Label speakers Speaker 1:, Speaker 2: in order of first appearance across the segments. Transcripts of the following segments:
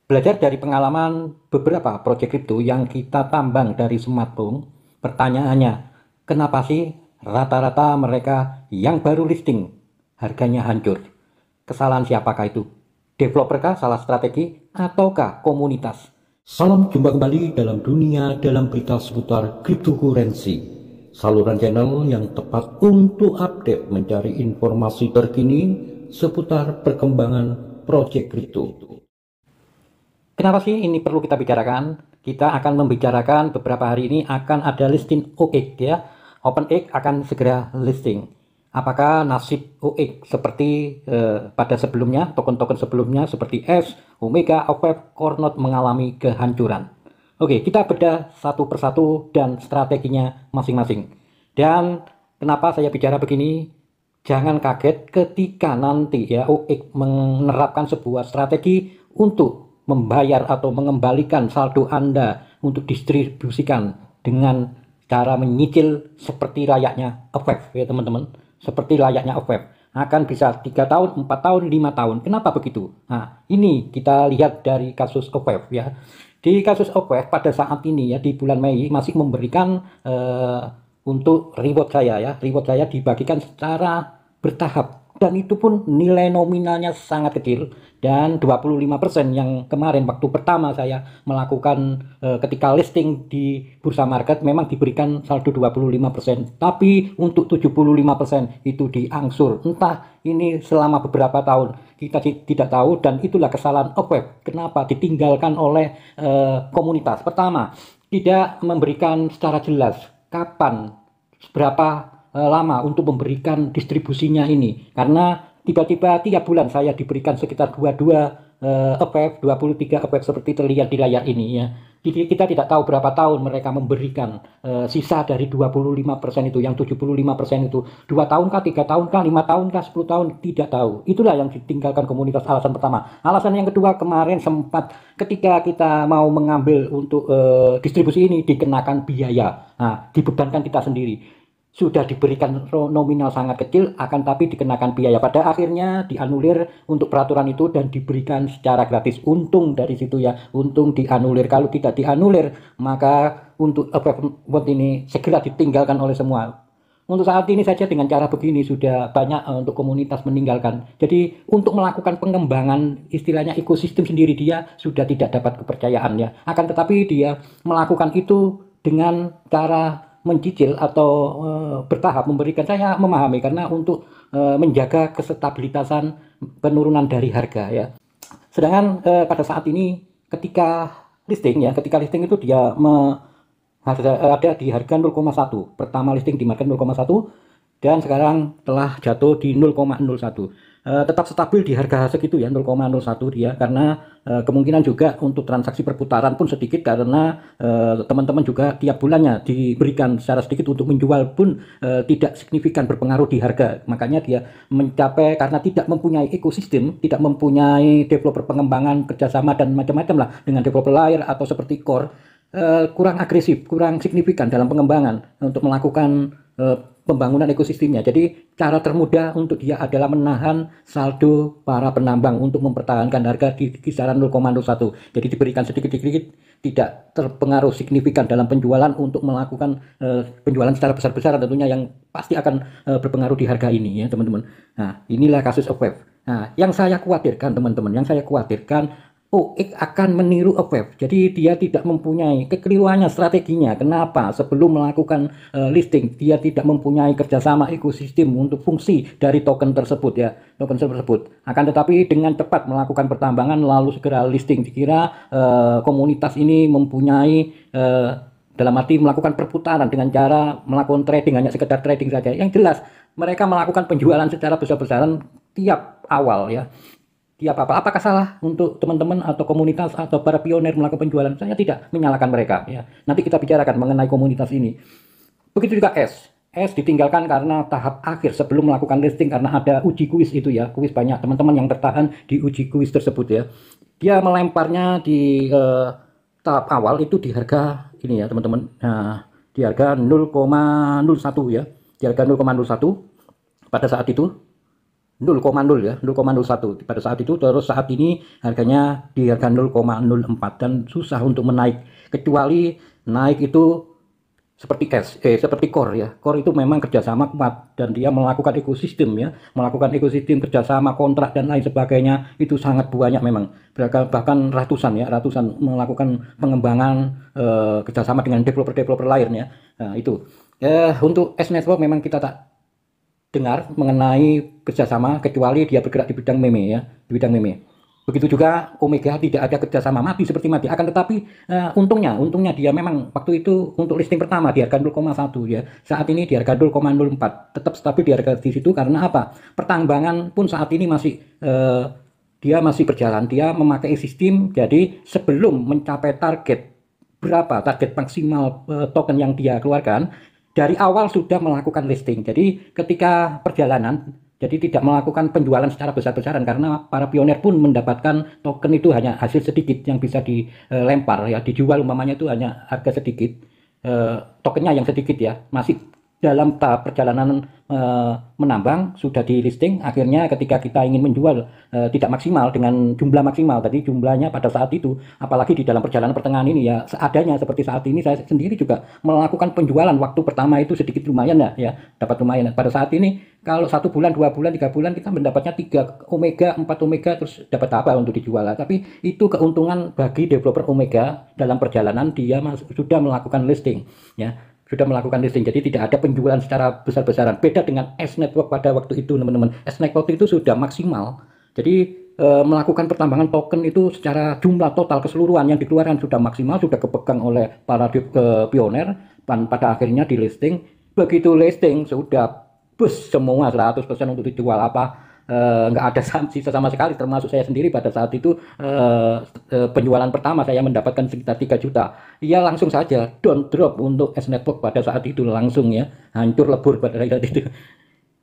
Speaker 1: Belajar dari pengalaman beberapa proyek kripto yang kita tambang dari smartphone, pertanyaannya, kenapa sih rata-rata mereka yang baru listing harganya hancur? Kesalahan siapakah itu? Developerkah salah strategi ataukah komunitas? Salam jumpa kembali dalam dunia dalam berita seputar cryptocurrency. Saluran channel yang tepat untuk update mencari informasi terkini seputar perkembangan proyek kripto. Kenapa sih ini perlu kita bicarakan? Kita akan membicarakan beberapa hari ini akan ada listing OX ya. OpenX akan segera listing. Apakah nasib OX seperti pada sebelumnya, token-token sebelumnya seperti S, Omega, OVEP, Cornot mengalami kehancuran? Oke, kita bedah satu persatu dan strateginya masing-masing. Dan kenapa saya bicara begini? Jangan kaget ketika nanti ya OX menerapkan sebuah strategi untuk membayar atau mengembalikan saldo Anda untuk distribusikan dengan cara menyicil seperti layaknya AVEF ya teman-teman. Seperti layaknya AVEF. Akan bisa 3 tahun, 4 tahun, 5 tahun. Kenapa begitu? Nah, ini kita lihat dari kasus AVEF ya. Di kasus AVEF pada saat ini ya di bulan Mei masih memberikan untuk reward saya ya. Reward saya dibagikan secara bertahap dan itu pun nilai nominalnya sangat kecil dan 25% yang kemarin waktu pertama saya melakukan ketika listing di bursa market memang diberikan saldo 25%, tapi untuk 75% itu diangsur. Entah ini selama beberapa tahun kita tidak tahu dan itulah kesalahan Upweb. Kenapa ditinggalkan oleh komunitas? Pertama, tidak memberikan secara jelas kapan berapa lama untuk memberikan distribusinya ini karena tiba-tiba tiap bulan saya diberikan sekitar 22 EPF, 23 EPF seperti terlihat di layar ini ya. Jadi kita tidak tahu berapa tahun mereka memberikan sisa dari 25% itu, yang 75% itu 2 tahun kah, 3 tahun kah, 5 tahun kah, 10 tahun, tidak tahu. Itulah yang ditinggalkan komunitas, alasan pertama. Alasan yang kedua, kemarin sempat ketika kita mau mengambil untuk distribusi ini dikenakan biaya. Nah, dibebankan kita sendiri, sudah diberikan nominal sangat kecil akan tapi dikenakan biaya, pada akhirnya dianulir untuk peraturan itu dan diberikan secara gratis. Untung dari situ ya, untung dianulir. Kalau tidak dianulir maka untuk event ini segera ditinggalkan oleh semua. Untuk saat ini saja dengan cara begini sudah banyak untuk komunitas meninggalkan. Jadi untuk melakukan pengembangan istilahnya ekosistem sendiri dia sudah tidak dapat kepercayaan ya. Akan tetapi dia melakukan itu dengan cara mencicil atau bertahap memberikan. Saya memahami karena untuk menjaga kestabilitasan penurunan dari harga ya. Sedangkan pada saat ini ketika listing itu dia ada di harga 0,1. Pertama listing di market 0,1 dan sekarang telah jatuh di 0,01. Tetap stabil di harga segitu ya, 0,01 dia, karena kemungkinan juga untuk transaksi perputaran pun sedikit karena teman-teman juga tiap bulannya diberikan secara sedikit untuk menjual pun tidak signifikan berpengaruh di harga. Makanya dia mencapai karena tidak mempunyai ekosistem, tidak mempunyai developer pengembangan kerjasama dan macam-macam lah dengan developer lain atau seperti core, kurang agresif, kurang signifikan dalam pengembangan untuk melakukan pembangunan ekosistemnya. Jadi cara termudah untuk dia adalah menahan saldo para penambang untuk mempertahankan harga di kisaran 0,01. Jadi diberikan sedikit-sedikit, tidak terpengaruh signifikan dalam penjualan untuk melakukan penjualan secara besar-besaran tentunya yang pasti akan berpengaruh di harga ini ya teman-teman. Nah, inilah kasus Upweb. Nah, yang saya khawatirkan teman-teman, yang saya khawatirkan OX akan meniru AVEF. Jadi dia tidak mempunyai kekeliruannya strateginya. Kenapa? Sebelum melakukan listing, dia tidak mempunyai kerjasama ekosistem untuk fungsi dari token tersebut ya, token tersebut. Akan tetapi dengan cepat melakukan pertambangan lalu segera listing. Dikira komunitas ini mempunyai dalam arti melakukan perputaran dengan cara melakukan trading, hanya sekedar trading saja. Yang jelas mereka melakukan penjualan secara besar-besaran tiap awal ya. Apakah salah untuk teman-teman atau komunitas atau para pionir melakukan penjualan? Saya tidak menyalahkan mereka ya. Nanti kita bicarakan mengenai komunitas ini. Begitu juga S ditinggalkan karena tahap akhir sebelum melakukan listing karena ada uji kuis itu ya. Kuis banyak teman-teman yang bertahan di uji kuis tersebut ya. Dia melemparnya di tahap awal itu di harga ini ya teman-teman. Nah, di harga 0,01 ya. Di harga 0,01 pada saat itu. 0,0 ya, 0,01 pada saat itu. Terus saat ini harganya di harga 0,04 dan susah untuk menaik, kecuali naik itu seperti seperti core ya. Core itu memang kerjasama kuat dan dia melakukan ekosistem ya, melakukan ekosistem kerjasama, kontrak dan lain sebagainya, itu sangat banyak memang, bahkan ratusan ya, ratusan melakukan pengembangan kerjasama dengan developer-developer lain ya. Nah itu untuk S Network memang kita tak dengar mengenai kerjasama kecuali dia bergerak di bidang meme ya, di bidang meme. Begitu juga Omega tidak ada kerjasama, mati seperti mati. Akan tetapi untungnya dia memang waktu itu untuk listing pertama di harga 0,1 ya. Saat ini di harga 0,04, tetap stabil di harga di situ karena apa? Pertambangan pun saat ini masih dia masih berjalan, dia memakai sistem. Jadi sebelum mencapai target berapa target maksimal token yang dia keluarkan, dari awal sudah melakukan listing. Jadi ketika perjalanan, jadi tidak melakukan penjualan secara besar-besaran karena para pioner pun mendapatkan token itu hanya hasil sedikit yang bisa dilempar ya, dijual umpamanya itu hanya harga sedikit, tokennya yang sedikit ya, masih dalam tahap perjalanan menambang, sudah di listing. Akhirnya ketika kita ingin menjual tidak maksimal dengan jumlah maksimal tadi, jumlahnya pada saat itu, apalagi di dalam perjalanan pertengahan ini ya seadanya seperti saat ini. Saya sendiri juga melakukan penjualan waktu pertama itu sedikit lumayan ya, dapat lumayan. Pada saat ini kalau 1 bulan, 2 bulan, 3 bulan kita mendapatnya 3 Omega, 4 Omega, terus dapat apa untuk dijual. Tapi itu keuntungan bagi developer Omega dalam perjalanan dia sudah melakukan listing ya, sudah melakukan listing. Jadi tidak ada penjualan secara besar-besaran. Beda dengan S Network pada waktu itu teman-teman. S Network itu sudah maksimal. Jadi melakukan pertambangan token itu secara jumlah total keseluruhan yang dikeluarkan sudah maksimal, sudah kepegang oleh para pioner, dan pada akhirnya di listing. Begitu listing sudah bus semua 100% untuk dijual, apa nggak ada sisa sama sekali, termasuk saya sendiri pada saat itu penjualan pertama saya mendapatkan sekitar 3 juta ya, langsung saja down drop untuk S Network pada saat itu, langsung ya hancur lebur pada saat itu.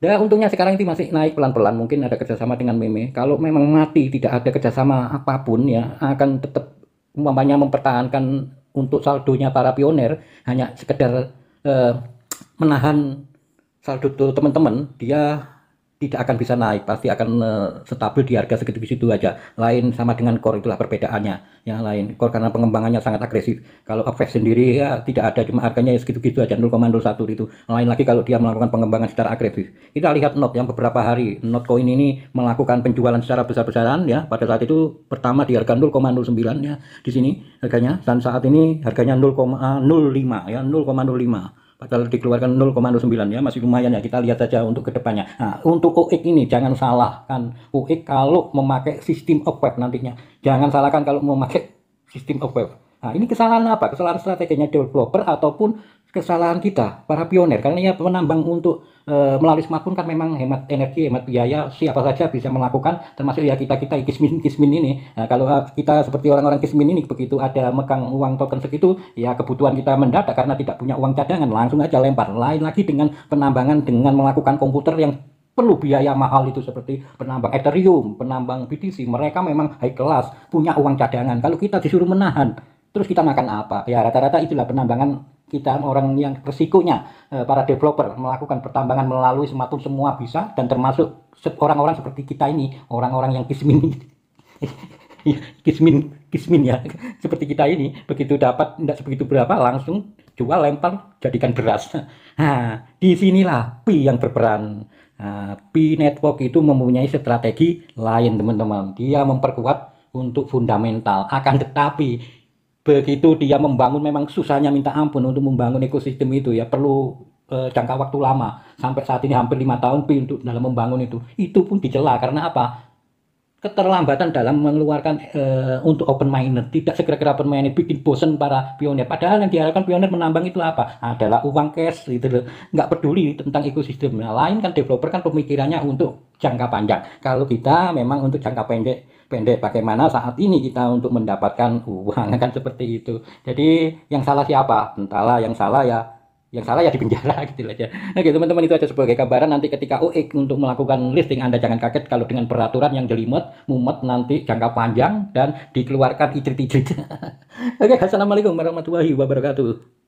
Speaker 1: Dan untungnya sekarang itu masih naik pelan-pelan, mungkin ada kerjasama dengan meme. Kalau memang mati tidak ada kerjasama apapun ya, akan tetap umpamanya mempertahankan untuk saldonya para pioner, hanya sekedar menahan saldo teman-teman, dia tidak akan bisa naik, pasti akan stabil di harga segitu-segitu aja. Lain sama dengan core, itulah perbedaannya. Yang lain core karena pengembangannya sangat agresif. Kalau Upfest sendiri ya tidak ada, cuma harganya ya segitu-gitu aja, 0,01 itu. Lain lagi kalau dia melakukan pengembangan secara agresif. Kita lihat Not yang beberapa hari, Not Coin ini melakukan penjualan secara besar-besaran ya. Pada saat itu pertama di harga 0,09 ya, di sini harganya, dan saat ini harganya 0,05 ya, 0,05. Padahal dikeluarkan 0,09 ya, masih lumayan ya. Kita lihat saja untuk kedepannya. Nah, untuk OIK ini jangan salahkan OIK kalau memakai sistem of web nantinya. Jangan salahkan kalau memakai sistem of web. Nah, ini kesalahan apa? Kesalahan strateginya developer ataupun kesalahan kita para pioner, karena ya penambang untuk melalui smartphone kan memang hemat energi, hemat biaya, siapa saja bisa melakukan, termasuk ya kita kismin ini. Nah, kalau kita seperti orang-orang kismin ini, begitu ada megang uang token segitu ya, kebutuhan kita mendadak karena tidak punya uang cadangan, langsung aja lempar. Lain lagi dengan penambangan dengan melakukan komputer yang perlu biaya mahal itu, seperti penambang Ethereum, penambang BTC, mereka memang high class, punya uang cadangan. Kalau kita disuruh menahan, terus kita makan apa? Ya rata-rata itulah penambangan kita, orang yang resikonya para developer melakukan pertambangan melalui smartphone semua bisa, dan termasuk orang-orang seperti kita ini, orang-orang yang kismin kismin ya, seperti kita ini, begitu dapat tidak sebegitu berapa langsung jual, lempar, jadikan beras. Nah, disinilah Pi yang berperan. Nah, Pi Network itu mempunyai strategi lain teman-teman, dia memperkuat untuk fundamental, akan tetapi begitu dia membangun memang susahnya minta ampun untuk membangun ekosistem itu ya, perlu jangka waktu lama, sampai saat ini hampir 5 tahun Pi untuk dalam membangun itu pun dicela karena apa? Keterlambatan dalam mengeluarkan untuk open miner, tidak segera-gera open miner, bikin bosen para pionir. Padahal yang diharapkan pionir menambang itu apa? Adalah uang cash gitu loh, nggak peduli tentang ekosistem. Nah, lain kan developer kan pemikirannya untuk jangka panjang. Kalau kita memang untuk jangka pendek, bagaimana saat ini kita untuk mendapatkan uang kan seperti itu. Jadi yang salah siapa? Entahlah, yang salah ya di penjara gitu aja. Nah gitu teman-teman, itu aja sebagai gambaran. Nanti ketika OIK untuk melakukan listing, Anda jangan kaget kalau dengan peraturan yang jelimet, mumet, nanti jangka panjang dan dikeluarkan ijrit-ijrit. Oke, assalamualaikum warahmatullahi wabarakatuh.